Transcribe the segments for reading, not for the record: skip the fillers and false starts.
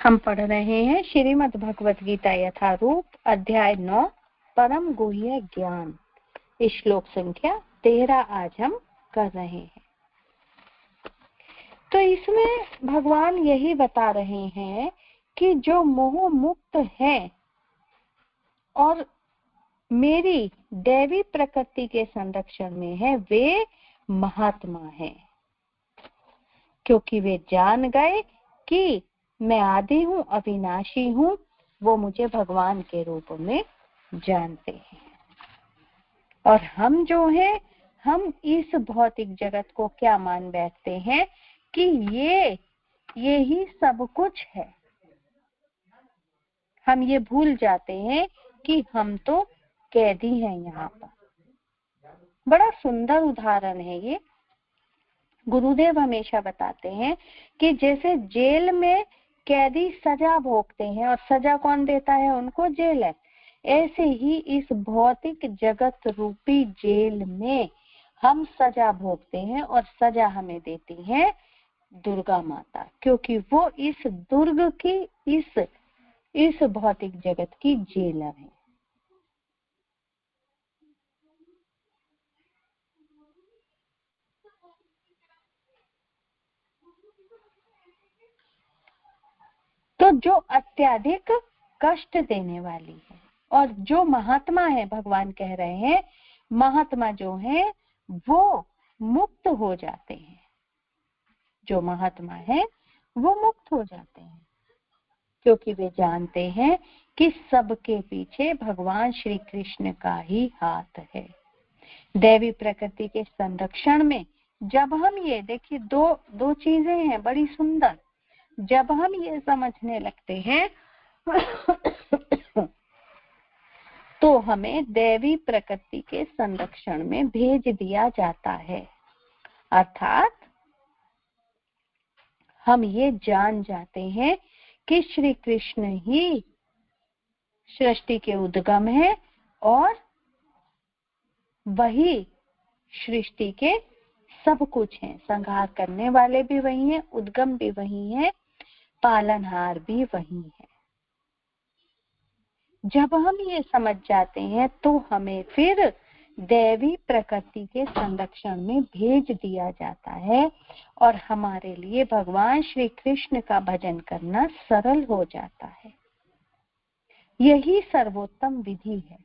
हम पढ़ रहे हैं श्रीमद् भगवत गीता यथारूप अध्याय 9 परम गुह्य ज्ञान। श्लोक संख्या 13 आज हम कर रहे हैं। तो इसमें भगवान यही बता रहे हैं कि जो मोह मुक्त है और मेरी दैवी प्रकृति के संरक्षण में है वे महात्मा हैं, क्योंकि वे जान गए कि मैं आदि हूँ, अविनाशी हूँ। वो मुझे भगवान के रूप में जानते हैं। और हम जो हैं, हम इस भौतिक जगत को क्या मान बैठते हैं कि ये ही सब कुछ है। हम ये भूल जाते हैं कि हम तो कैदी हैं यहाँ पर। बड़ा सुंदर उदाहरण है ये। गुरुदेव हमेशा बताते हैं कि जैसे जेल में कैदी सजा भोगते हैं और सजा कौन देता है उनको? जेल है। ऐसे ही इस भौतिक जगत रूपी जेल में हम सजा भोगते हैं और सजा हमें देती है दुर्गा माता, क्योंकि वो इस दुर्ग की इस भौतिक जगत की जेलर है। तो जो अत्यधिक कष्ट देने वाली है और जो महात्मा है, भगवान कह रहे हैं महात्मा जो है वो मुक्त हो जाते हैं। जो महात्मा है वो मुक्त हो जाते हैं, क्योंकि वे जानते हैं कि सबके पीछे भगवान श्री कृष्ण का ही हाथ है। दैवी प्रकृति के संरक्षण में जब हम ये देखिए दो चीजें हैं बड़ी सुंदर। जब हम ये समझने लगते हैं तो हमें दैवी प्रकृति के संरक्षण में भेज दिया जाता है। अर्थात हम ये जान जाते हैं कि श्री कृष्ण ही सृष्टि के उद्गम है और वही सृष्टि के सब कुछ हैं। संहार करने वाले भी वही हैं, उद्गम भी वही है, पालनहार भी वही है। जब हम ये समझ जाते हैं तो हमें फिर दैवी प्रकृति के संरक्षण में भेज दिया जाता है और हमारे लिए भगवान श्री कृष्ण का भजन करना सरल हो जाता है। यही सर्वोत्तम विधि है,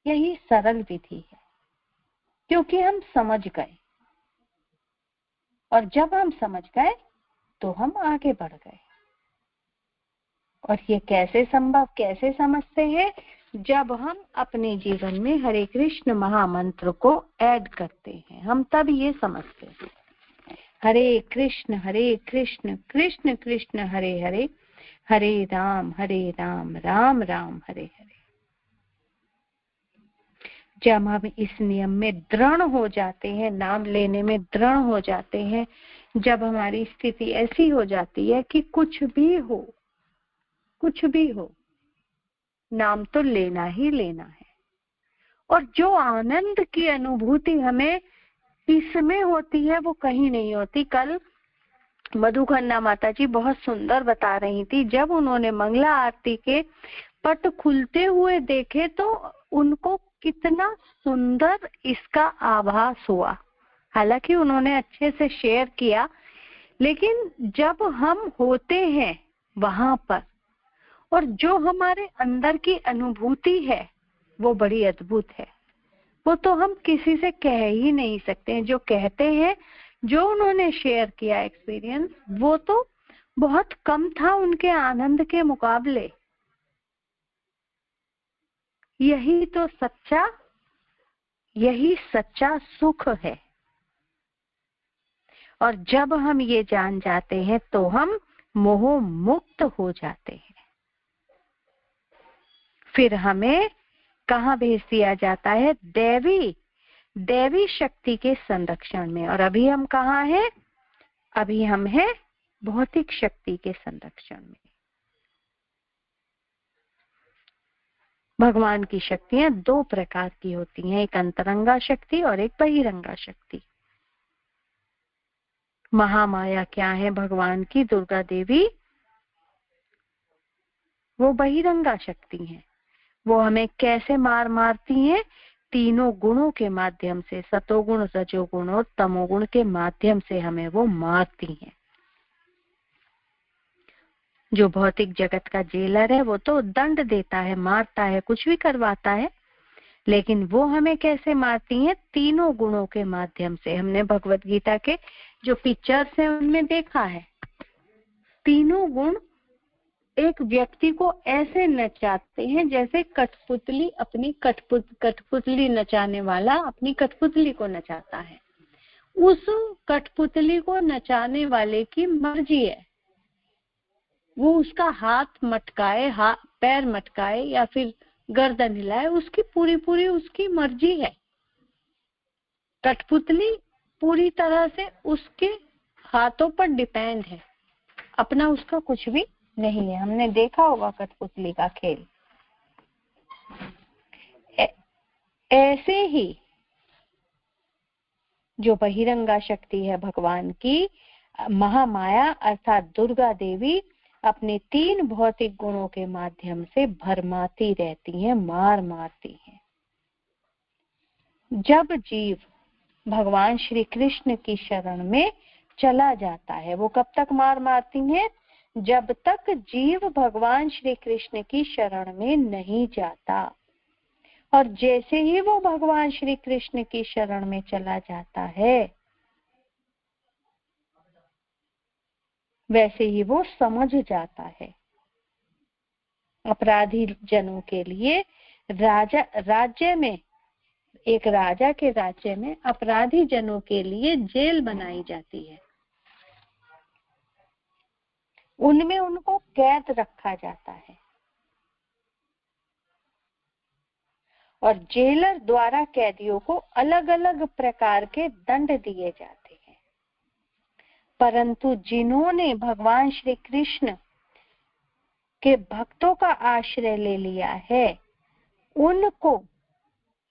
यही सरल विधि है, क्योंकि हम समझ गए। और जब हम समझ गए तो हम आगे बढ़ गए। और ये कैसे संभव, कैसे समझते हैं? जब हम अपने जीवन में हरे कृष्ण महामंत्र को ऐड करते हैं, हम तब ये समझते हैं। हरे कृष्ण कृष्ण कृष्ण हरे हरे, हरे राम राम राम हरे हरे। जब हम इस नियम में दृढ़ हो जाते हैं, नाम लेने में दृढ़ हो जाते हैं, जब हमारी स्थिति ऐसी हो जाती है कि कुछ भी हो नाम तो लेना ही लेना है। और जो आनंद की अनुभूति हमें इसमें होती है वो कहीं नहीं होती। कल मधु खन्ना माता जी बहुत सुंदर बता रही थी, जब उन्होंने मंगला आरती के पट खुलते हुए देखे तो उनको कितना सुंदर इसका आभास हुआ। हालांकि उन्होंने अच्छे से शेयर किया, लेकिन जब हम होते हैं वहां पर और जो हमारे अंदर की अनुभूति है वो बड़ी अद्भुत है। वो तो हम किसी से कह ही नहीं सकते हैं। जो कहते हैं, जो उन्होंने शेयर किया एक्सपीरियंस, वो तो बहुत कम था उनके आनंद के मुकाबले। यही सच्चा सुख है। और जब हम ये जान जाते हैं तो हम मोह मुक्त हो जाते हैं। फिर हमें कहाँ भेज दिया जाता है? दैवी शक्ति के संरक्षण में। और अभी हम कहाँ हैं? अभी हम हैं भौतिक शक्ति के संरक्षण में। भगवान की शक्तियां दो प्रकार की होती हैं, एक अंतरंगा शक्ति और एक बहिरंगा शक्ति। महामाया क्या है भगवान की? दुर्गा देवी वो बहिरंगा शक्ति हैं। वो हमें कैसे मारती हैं? तीनों गुणों के माध्यम से, सतोगुण, रजोगुण और तमोगुण के माध्यम से हमें वो मारती हैं। जो भौतिक जगत का जेलर है वो तो दंड देता है, मारता है, कुछ भी करवाता है, लेकिन वो हमें कैसे मारती हैं? तीनों गुणों के माध्यम से। हमने भगवत गीता के जो पिक्चर्स हैं उनमें देखा है, तीनों गुण एक व्यक्ति को ऐसे नचाते हैं जैसे कठपुतली अपनी कठपुतली नचाने वाला अपनी कठपुतली को नचाता है। उस कठपुतली को नचाने वाले की मर्जी है, वो उसका हाथ मटकाए, पैर मटकाए या फिर गर्दन हिलाए, उसकी पूरी उसकी मर्जी है। कठपुतली पूरी तरह से उसके हाथों पर डिपेंड है, अपना उसका कुछ भी नहीं है। हमने देखा होगा कठपुतली का खेल। ऐसे ही जो बहिरंगा शक्ति है भगवान की, महामाया अर्थात दुर्गा देवी, अपने 3 भौतिक गुणों के माध्यम से भरमाती रहती हैं, मारती हैं। जब जीव भगवान श्री कृष्ण की शरण में चला जाता है, वो कब तक मारती हैं? जब तक जीव भगवान श्री कृष्ण की शरण में नहीं जाता। और जैसे ही वो भगवान श्री कृष्ण की शरण में चला जाता है, वैसे ही वो समझ जाता है। अपराधी जनों के लिए राज्य में, एक राजा के राज्य में अपराधी जनों के लिए जेल बनाई जाती है, उनमें उनको कैद रखा जाता है और जेलर द्वारा कैदियों को अलग अलग प्रकार के दंड दिए जाते हैं। परंतु जिन्होंने भगवान श्री कृष्ण के भक्तों का आश्रय ले लिया है, उनको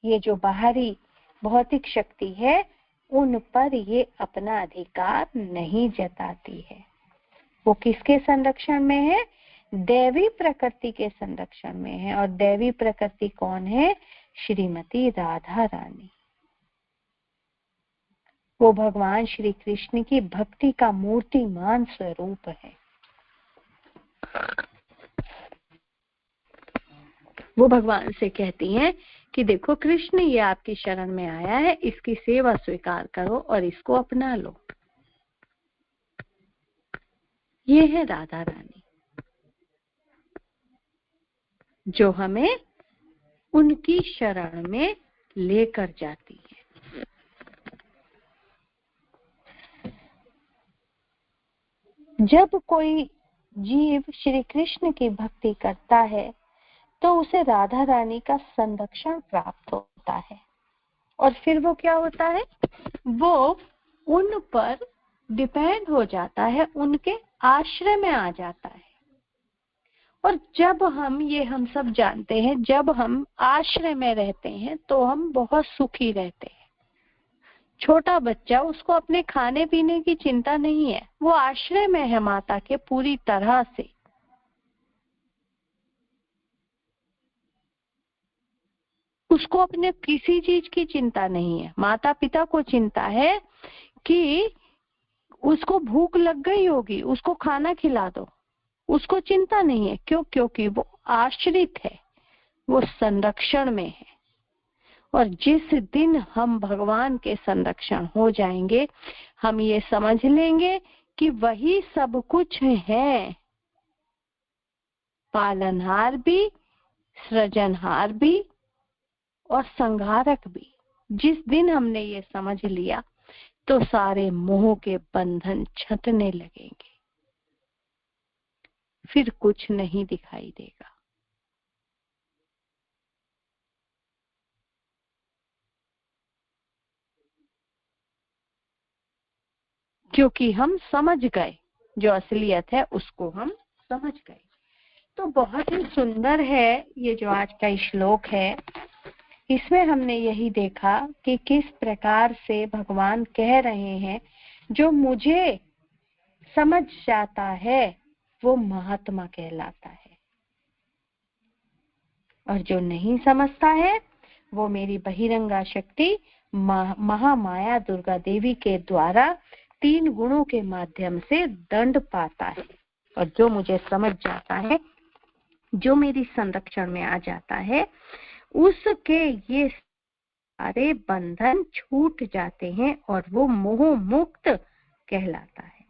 ये जो बाहरी भौतिक शक्ति है उन पर ये अपना अधिकार नहीं जताती है। वो किसके संरक्षण में है? दैवी प्रकृति के संरक्षण में है। और दैवी प्रकृति कौन है? श्रीमती राधा रानी। वो भगवान श्री कृष्ण की भक्ति का मूर्तिमान स्वरूप है। वो भगवान से कहती हैं कि देखो कृष्ण ये आपकी शरण में आया है, इसकी सेवा स्वीकार करो और इसको अपना लो। ये है राधा रानी जो हमें उनकी शरण में लेकर जाती है। जब कोई जीव श्री कृष्ण की भक्ति करता है तो उसे राधा रानी का संरक्षण प्राप्त होता है और फिर वो क्या होता है? वो उन पर डिपेंड हो जाता है, उनके आश्रय में आ जाता है। और जब हम सब जानते हैं, जब हम आश्रय में रहते हैं तो हम बहुत सुखी रहते हैं। छोटा बच्चा, उसको अपने खाने पीने की चिंता नहीं है, वो आश्रय में है माता के पूरी तरह से। उसको अपने किसी चीज की चिंता नहीं है। माता पिता को चिंता है कि उसको भूख लग गई होगी, उसको खाना खिला दो, उसको चिंता नहीं है। क्यों? क्योंकि वो आश्रित है, वो संरक्षण में है। और जिस दिन हम भगवान के संरक्षण हो जाएंगे, हम ये समझ लेंगे कि वही सब कुछ है, पालनहार भी, सृजनहार भी और संहारक भी। जिस दिन हमने ये समझ लिया तो सारे मोह के बंधन छटने लगेंगे, फिर कुछ नहीं दिखाई देगा। क्योंकि हम समझ गए, जो असलियत है उसको हम समझ गए। तो बहुत ही सुंदर है ये जो आज का श्लोक है। इसमें हमने यही देखा कि किस प्रकार से भगवान कह रहे हैं, जो मुझे समझ जाता है वो महात्मा कहलाता है। और जो नहीं समझता है वो मेरी बहिरंगा शक्ति महामाया दुर्गा देवी के द्वारा 3 गुणों के माध्यम से दंड पाता है। और जो मुझे समझ जाता है, जो मेरी संरक्षण में आ जाता है, उसके ये सारे बंधन छूट जाते हैं और वो मोह मुक्त कहलाता है।